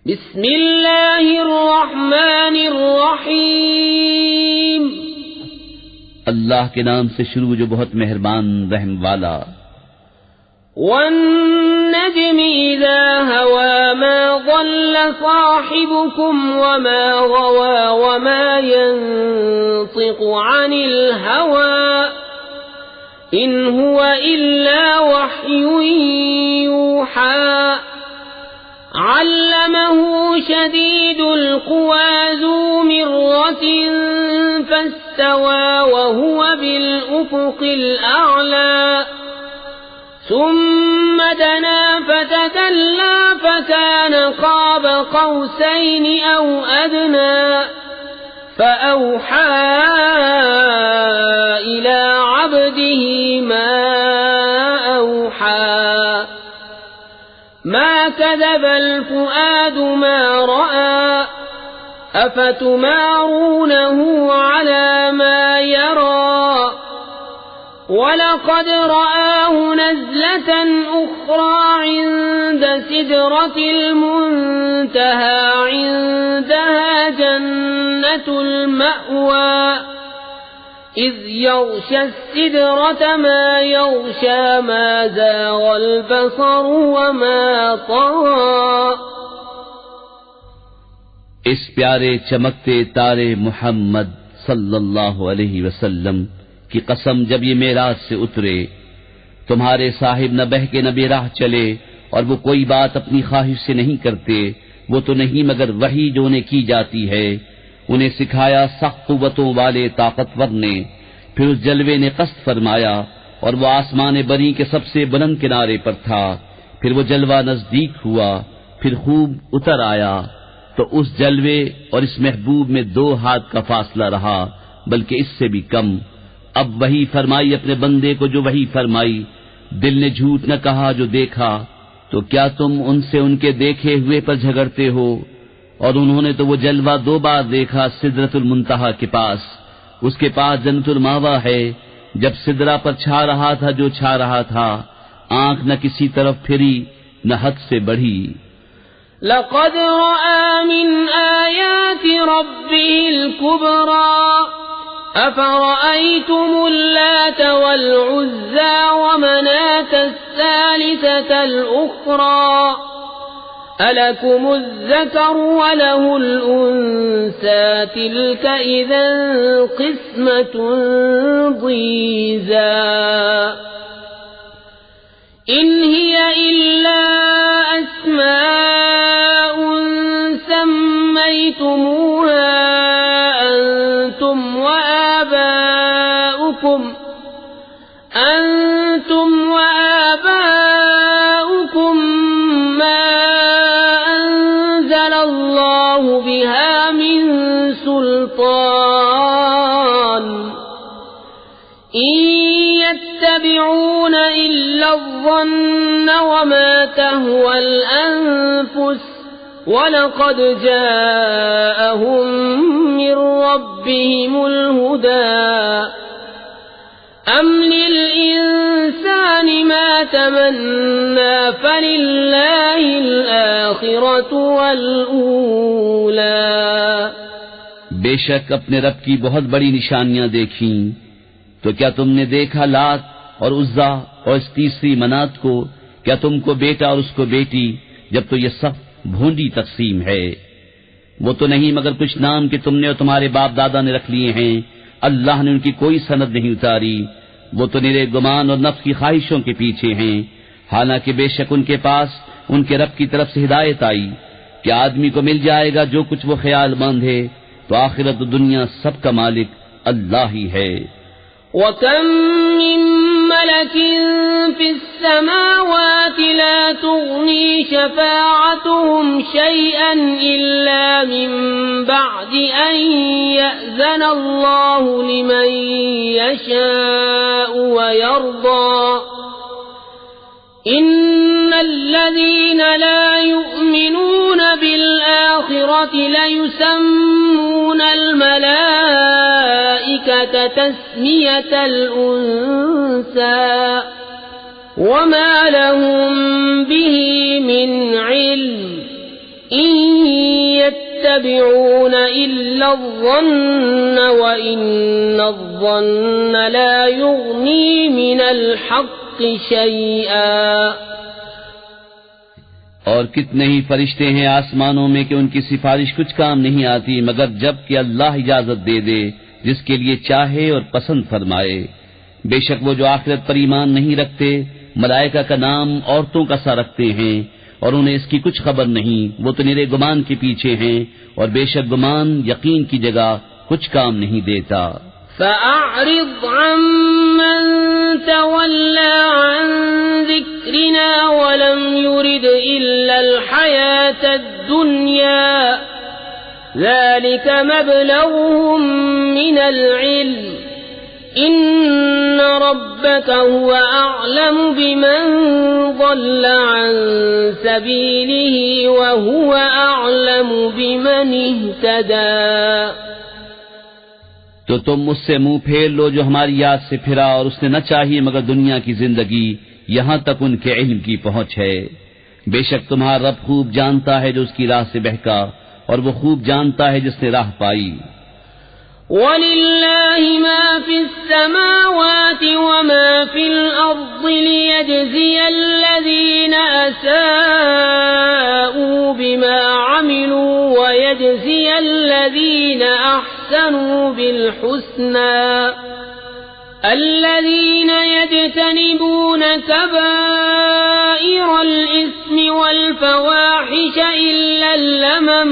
بسم اللہ الرحمن الرحیم، اللہ کے نام سے شروع جو بہت مہربان رحم والا۔ والنجم اذا هوى ما ضل صاحبكم وما غوى وما ينطق عن الهوى ان هو الا وحي يوحى علمه شديد القوى ذو مرة فاستوى وهو بالأفق الأعلى ثم دنا فتدلى فكان قاب قوسين أو أدنى فأوحى إلى عبده ما أوحى ما كذب الفؤاد ما رأى أفتمارونه على ما يرى ولقد رآه نزلة أخرى عند سدرة المنتهى عندها جنة المأوى إذ يغشى السدرة ما يغشى ما زاغ البصر وما طغى۔ اس پیارے چمکتے تارے محمد صلی اللہ علیہ وسلم کی قسم، جب یہ معراج سے اترے تمہارے صاحب نہ بہکے نہ بے راہ چلے، اور وہ کوئی بات اپنی خواہش سے نہیں کرتے، وہ تو نہیں مگر وحی جو انہیں کی جاتی ہے۔ انہیں سکھایا سخت قوتوں والے طاقتور نے، پھر اس جلوے نے قصد فرمایا اور وہ آسمان بری کے سب سے بلند کنارے پر تھا۔ پھر وہ جلوہ نزدیک ہوا، پھر خوب اتر آیا، تو اس جلوے اور اس محبوب میں 2 ہاتھ کا فاصلہ رہا، بلکہ اس سے بھی کم۔ اب وحی فرمائی اپنے بندے کو جو وحی فرمائی، دل نے جھوٹ نہ کہا جو دیکھا، تو کیا تم ان سے ان کے دیکھے ہوئے پر جھگڑتے ہو؟ اور انہوں نے تو وہ جلوہ 2 بار دیکھا سدرۃ المنتہا کے پاس، اس کے پاس جنت الماوا ہے، جب سدرہ پر چھا رہا تھا جو چھا رہا تھا، آنکھ نہ کسی طرف پھری نہ حد سے بڑھی۔ لقد رأى من آيات ربه الكبرى أفرأيتم اللات والعزى ومناة الثالثة الأخرى ألكم الذكر وله الأنثى تلك إذا قسمة ضيزى إن هي إلا أسماء سميتموها أنتم وآباؤكم ما أنزل الله بها من سلطان إن يتبعون إلا الظن وما تهوى الأنفس وَلَقَدْ جَاءَهُم مِّن رَّبِّهِمُ الْهُدَىٰ أَمْ لِلْإِنسَانِ مَا تَمَنَّىٰ فَلِلَّهِ الْآخِرَةُ وَالْأُولَىٰ۔ بے شک اپنے رب کی بہت بڑی نشانیاں دیکھیں، تو کیا تم نے دیکھا لات اور عزا اور اس تیسری منات کو؟ کیا تم کو بیٹا اور اس کو بیٹی، جب تو یہ سب بھونڈی تقسیم ہے۔ وہ تو نہیں مگر کچھ نام کہ تم نے اور تمہارے باپ دادا نے رکھ لیے ہیں، اللہ نے ان کی کوئی سند نہیں اتاری، وہ تو نرے گمان اور نفس کی خواہشوں کے پیچھے ہیں، حالانکہ بے شک ان کے پاس ان کے رب کی طرف سے ہدایت آئی کہ آدمی کو مل جائے گا جو کچھ وہ خیال مند ہے، تو آخرت و دنیا سب کا مالک اللہ ہی ہے۔ وَكَم مِّن مَّلَكٍ فِي السَّمَاوَاتِ لَا تُغْنِي شَفَاعَتُهُمْ شَيْئًا إِلَّا مِن بَعْدِ أَن يَأْذَنَ اللَّهُ لِمَن يَشَاءُ وَيَرْضَىٰ إِنَّ الَّذِينَ لَا يُؤْمِنُونَ بِالْآخِرَةِ لَيُسَمُّونَ الْمَلَائِكَةَ تَسْمِيَةَ الْأُنثَىٰ وَمَا لَهُم بِهِ مِنْ عِلْمٍ إن يتبعون إلا الظن وإن الظن لا يغني من الحق شيئا. اور کتنے ہی فرشتے ہیں آسمانوں میں کہ ان کی سفارش کچھ کام نہیں آتی مگر جب کہ اللہ اجازت دے دے جس کے لیے چاہے اور پسند فرمائے. بے شک وہ جو آخرت پر ایمان نہیں رکھتے ملائکہ کا نام عورتوں کا سا رکھتے ہیں اور انہیں اس کی کچھ خبر نہیں، وہ تو نرے گمان کے پیچھے ہیں اور بے شک گمان یقین کی جگہ کچھ کام نہیں دیتا. فأعرض عمن تولى عن ذكرنا ولم يرد إلا الحياة الدنيا ذلك مبلغهم من العلم إن ربك هو أعلم بمن ضل عن سبيله وهو أعلم بمن اهتدى. تو تم اس سے منہ پھیر لو جو ہماری یاد سے پھرا اور اس نے نہ چاہیے مگر دنیا کی زندگی یہاں تک ان کے علم کی پہنچ ہے. بے شک تمہارا رب خوب جانتا ہے جو اس کی راہ سے بہکا اور وہ خوب جانتا ہے جس نے راہ پائی. وَلِلَّهِ مَا فِي السَّمَاوَاتِ وَمَا فِي الْأَرْضِ لِيَجْزِيَ الَّذِينَ أَسَاءُوا بِمَا عَمِلُوا وَيَجْزِيَ الَّذِينَ أَحْسَنُوا بِالْحُسْنَى الَّذِينَ يَجْتَنِبُونَ كَبَائِرَ الْإِثْمِ وَالْفَوَاحِشَ إِلَّا اللَّمَمَ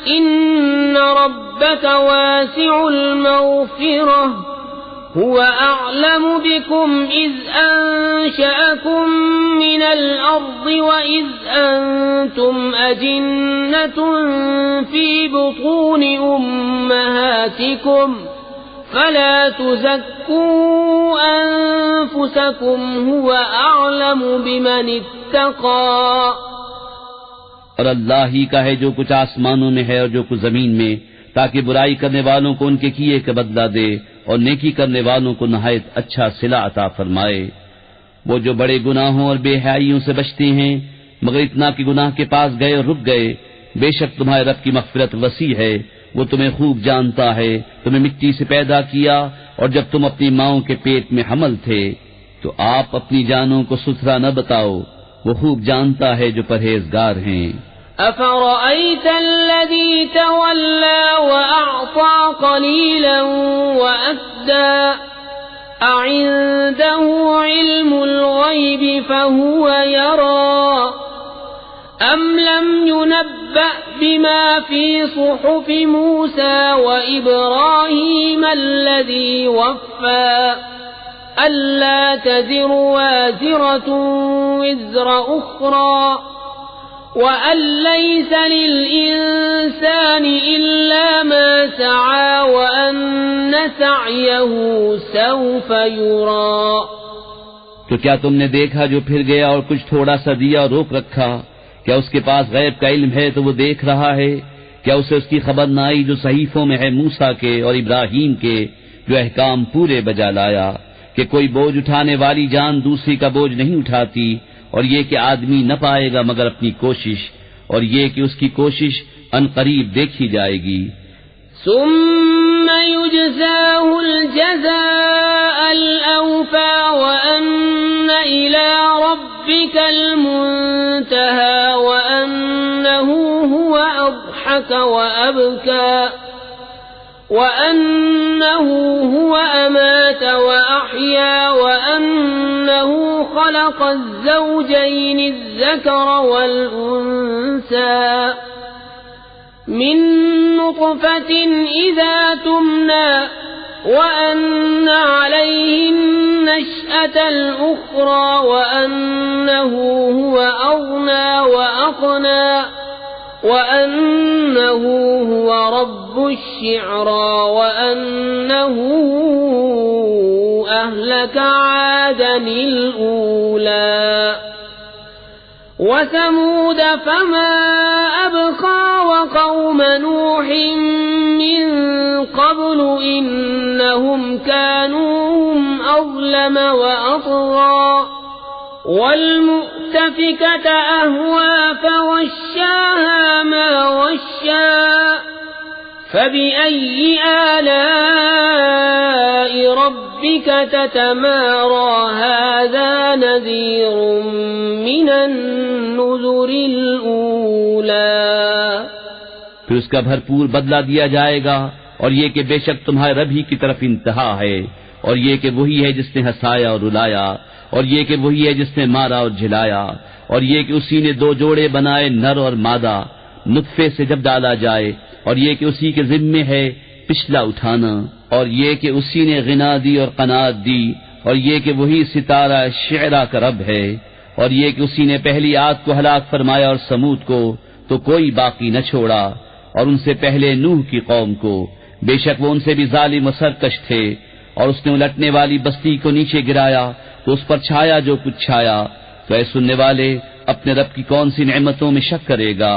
إِنَّ رَبَّكَ وَاسِعُ الْمَغْفِرَةِ هُوَ أَعْلَمُ بِكُمْ إِذْ أَنشَأَكُم مِّنَ الْأَرْضِ وَإِذْ أَنتُمْ أَجِنَّةٌ فِي بُطُونِ أُمَّهَاتِكُمْ فَلَا تُزَكُّوا أَنفُسَكُمْ هُوَ أَعْلَمُ بِمَنِ اتَّقَى. اور اللہ ہی کا ہے جو کچھ آسمانوں میں ہے اور جو کچھ زمین میں، تاکہ برائی کرنے والوں کو ان کے کیے کا بدلہ دے اور نیکی کرنے والوں کو نہایت اچھا صلہ عطا فرمائے. وہ جو بڑے گناہوں اور بے حیائیوں سے بچتے ہیں مگر اتنا کہ گناہ کے پاس گئے اور رک گئے، بے شک تمہارے رب کی مغفرت وسیع ہے، وہ تمہیں خوب جانتا ہے. تمہیں مٹی سے پیدا کیا اور جب تم اپنی ماؤں کے پیٹ میں حمل تھے تو آپ اپنی جانوں کو ستھرا نہ بتاؤ، وہ خوب جانتا ہے جو پرہیزگار ہیں. أَفَرَأَيْتَ الَّذِي تَوَلَّى وَأَعْطَى قَلِيلًا وَأَكْدَى أَعِندَهُ عِلْمُ الْغَيْبِ فَهُوَ يَرَى أَمْ لَمْ يُنَبَّأْ بِمَا فِي صُحُفِ مُوسَى وَإِبْرَاهِيمَ الَّذِي وَفَّى أَلَّا تَزِرُ وَازِرَةٌ وِزْرَ أُخْرَى وَأَن لَّيْسَ لِلْإِنسَانِ إِلَّا مَا سَعَىٰ وَأَنَّ سَعْيَهُ سَوْفَ يُرَىٰ. تو کیا تم نے دیکھا جو پھر گیا اور کچھ تھوڑا سا دیا اور روک رکھا؟ کیا اس کے پاس غیب کا علم ہے تو وہ دیکھ رہا ہے؟ کیا اسے اس کی خبر نہ آئی جو صحیفوں میں ہے موسیٰ کے اور ابراہیم کے، جو احکام پورے بجا لایا کہ کوئی بوجھ اٹھانے والی جان دوسری کا بوجھ نہیں اٹھاتی، اور یہ کہ آدمی نہ پائے گا مگر اپنی کوشش، اور یہ کہ اس کی کوشش عنقریب دیکھی جائے گی. ثم يجزاه الجزاء الأوفى وأن إلى ربك المنتهى وأنه هو أضحك وأبكى وأنه هو أمات وأحيا وأنه خلق الزوجين الذكر والأنثى من نطفة إذا تمنى وأن عليه النشأة الأخرى وأنه هو أغنى وأقنى وأنه هو رب الشعرى وأنه أهلك عادا الأولى وثمود فما أبقى وقوم نوح من قبل إنهم كانوا هم أظلم وأطغى والمؤتفكة أهوى فغشاها ما غشا فبأي آلاء ربك تتمارى هذا نذير من النذر الأولى. پھر اس کا بھرپور بدلہ دیا جائے گا، اور یہ کہ بے شک تمہارے رب ہی کی طرف انتہا ہے، اور یہ کہ وہی ہے جس نے ہنسایا اور رلایا، اور یہ کہ وہی ہے جس نے مارا اور جھلایا، اور یہ کہ اسی نے دو جوڑے بنائے نر اور مادہ نطفے سے جب ڈالا جائے، اور یہ کہ اسی کے ذمے ہے پچھلا اٹھانا، اور یہ کہ اسی نے غنا دی اور قناعت دی، اور یہ کہ وہی ستارہ شعرا کا رب ہے، اور یہ کہ اسی نے پہلی عاد کو ہلاک فرمایا اور سمود کو تو کوئی باقی نہ چھوڑا، اور ان سے پہلے نوح کی قوم کو، بے شک وہ ان سے بھی ظالم و سرکش تھے. اور اس نے الٹنے والی بستی کو نیچے گرایا تو اس پر چھایا جو کچھ چھایا. تو اے سننے والے، اپنے رب کی کون سی نعمتوں میں شک کرے گا؟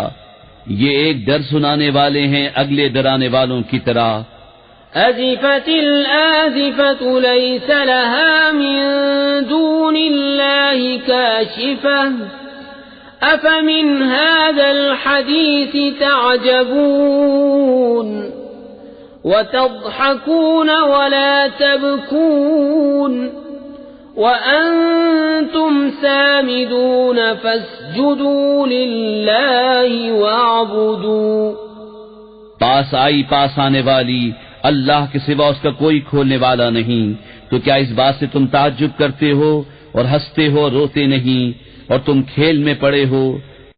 یہ ایک ڈر سنانے والے ہیں اگلے ڈرانے والوں کی طرح. أزفت الآزفة ليس لها من دون الله كاشفة أفمن هذا الحديث تعجبون وتضحكون ولا تبكون وأنتم سامدون فاسجدوا لله واعبدوا. پاس آئی پاس آنے والی، اللہ کے سوا اس کا کوئی کھولنے والا نہیں. تو کیا اس بات سے تم تعجب کرتے ہو اور ہنستے ہو اور روتے نہیں، اور تم کھیل میں پڑے ہو؟